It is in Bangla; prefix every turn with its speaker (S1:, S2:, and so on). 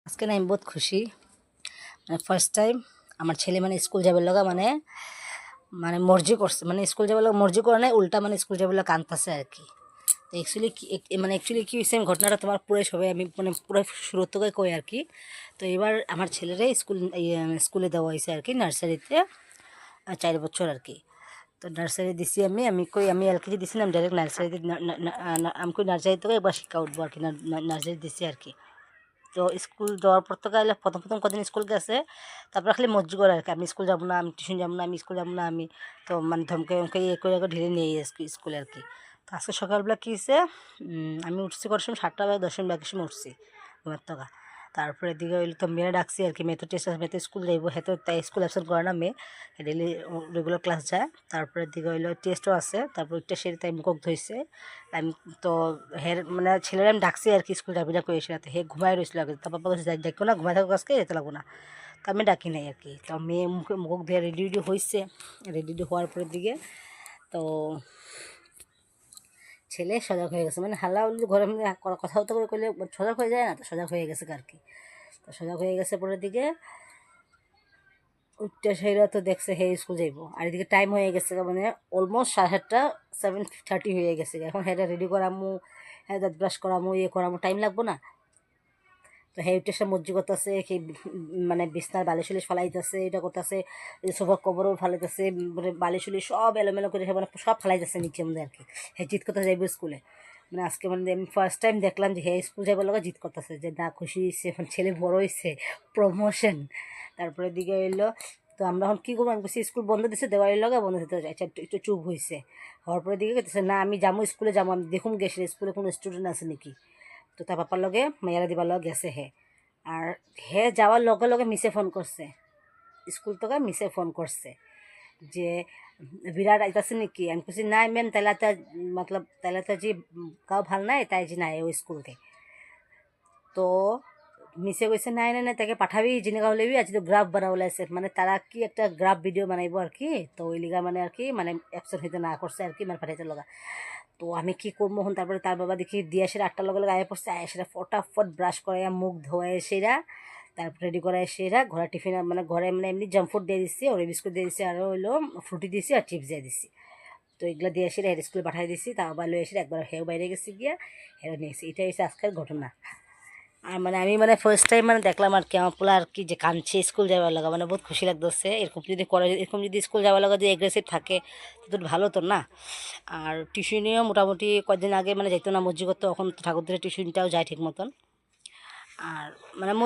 S1: আজকে না আমি বহুত খুশি। ফার্স্ট টাইম আমার ছেলে স্কুল যাবার লগা মানে মর্জি করছে, স্কুল যাবার লগা মর্জি করে নাই, উল্টা স্কুল যাবার লগা কাঁদতেছে আর কি। তো অ্যাকচুয়ালি কি হয়েছে, আমি ঘটনাটা তোমার পুরো সবাই আমি পুরো শুরু থেকে কই আর কি। তো এবার আমার ছেলেরে স্কুলে দেওয়া হয়েছে আর কি, নার্সারিতে 4 বছর আর কি। তো নার্সারি দিছি আমি এলকেজি দিছিলাম, ডাইরেক্ট নার্সারিতে আমি কই নার্সারি থেকে একবার শিক্ষা উঠবো আর কি, নার্সারি দিছি আর কি। তো স্কুল যাওয়ার পর থেকে আইলে প্রথম কদিন স্কুল গেছে, তারপর খালি মজ্জি করে আর কি, আমি স্কুল যাবো না, আমি টিউশন যাবো না, আমি স্কুল যাবো না। আমি তো ধমকে ধমকে করে ঢেলে নিয়ে স্কুলে আর কি। তো আজকে সকালবেলা কী হয়েছে, আমি উঠছি করার সময় 7টা বা 10 মিনিট সময় উঠছি ঘুমের থেকে। তারপরে দিকে হইলে তো মেয়ে ডাকছি আর কি, মেয়ে তো টেস্ট আছে, মেয়ে তো স্কুল যাইব, হ্যাঁ তো তাই স্কুল অ্যাবসেন্ট করে না, মেয়ে ডেলি রেগুলার ক্লাস যায়। তারপরে দিকে হইলো টেস্টও আছে, তারপর ওইটা সেরে তাই মুখ ধুইছে। আমি তো ছেলেরা আমি ডাকছি আর কি, স্কুল যাবি না করে এসে রাতে হে ঘুমাই রয়েছিল আগে। তার বাবা কাছে দেখো না, ঘুমাই থাকো আজকে, যেতে লাগবো না। তো আমি ডাকি নাই আর কি। তো মেয়ে মুখ ধুয়ে রেডি হয়েছে, রেডি হওয়ার পরের দিকে তো ছেলে সজাগ হয়ে গেছে, হাল্লা উল্লি ঘরের মধ্যে কথা হতে করে করলে সজাগ হয়ে যায় না, তো সজাগ হয়ে গেছে আর কি। তো সজাগ হয়ে গেছে পরের দিকে উঠতে সেরা তো দেখছে হে স্কুল যাইব, আর এদিকে টাইম হয়ে গেছে অলমোস্ট 7:30, 7:30 হয়ে গেছে। এখন হেটা রেডি করামু, হ্যাঁ দাঁত ব্রাশ করামু, করামু, টাইম লাগবো না। তো হে উঠে সে মজ্জি করতেছে, সেই বিছনার বালিশ উলিশ ফালাইতেছে, এটা করতেছে, সোফার কবরও ফালাইতেছে, বালিশ উলিশ সব এলোমেলো করে সব ফালাইতেছে নিচে মধ্যে আর কি। হে জিত করতে যাইব স্কুলে, আজকে আমি ফার্স্ট টাইম দেখলাম যে হে স্কুল যাবার লোক জিত করতেছে, যে না খুশি হয়েছে, এখন ছেলে বড় হয়েছে, প্রমোশন। তারপরে দিকে হইলো, তো আমরা এখন কী করবো, আমি বলছি স্কুল বন্ধ দিচ্ছে, দেওয়ালির লগা বন্ধ দিতে, আচ্ছা একটু চুপ হয়েছে। হওয়ার পরে দিকে গেছে না আমি যাবো স্কুলে যাবো, আমি দেখুন গেছে স্কুলে কোনো স্টুডেন্ট আছে নাকি। তো তার পাপার লগে মেয়েরা দিবার লগে গেছে হে, আর হে যাওয়ার লগে লগে মিসে ফোন করছে, স্কুল থেকে মিসে ফোন করছে যে বিরাট আইতাছে নাকি। আমি বলছি নাই ম্যাম, তাহলে তো যে কাউ ভাল নাই, তাই যে নাই ওই স্কুলকে। তো মিসে কইছে নাই নাই নাই, তাকে পাঠাবি যেনেকা হলেবি, আজ তো গ্রাফ বানাবো লাইছে, তারা কি একটা গ্রাফ ভিডিও বানাইবো আর কি। তো ওই লিগা আর কি অ্যাবসেন্ট হইতে না করছে আর কি, পাঠাইতে লগা। তো আমি কি করবো এখন, তারপরে তার বাবা দেখি দিয়ে আসে 8টার লগে লগে আয় পড়ছে, আয় সেটা ফটাফট ব্রাশ করাইয়া মুখ ধোয়া সেরা, তারপর রেডি করায় সেরা ঘরে টিফিন ঘরে এমনি জাঙ্ক ফুড দিয়ে দিচ্ছি, ওরে বিস্কুট দিয়ে দিচ্ছি, আর হইলো ফ্রুটি দিয়েছি আর চিপস দিয়ে দিচ্ছি। তো এগুলো দিয়ে এসে হেড স্কুলে পাঠিয়ে দিচ্ছি, তা আবার লয়ে এসে একবার হেও বাইরে গেছি গিয়া হেও নিয়েছি। এটাই হচ্ছে আজকের ঘটনা। আর আমি ফার্স্ট টাইম দেখলাম আর কি, আমার পোলা আর কি যে কাঁদছে স্কুল যাওয়ার লাগা, বহুত খুশি লাগতেছে। এরকম যদি স্কুল যাওয়ার লাগা যদি এগ্রেসিভ থাকে তো ভালো তো না। আর টিউশনিও মোটামুটি কয়েকদিন আগে যাইতো না, মর্জি করতো, এখন ঠাকুরদের টিউশনটাও যায় ঠিক মতন। আর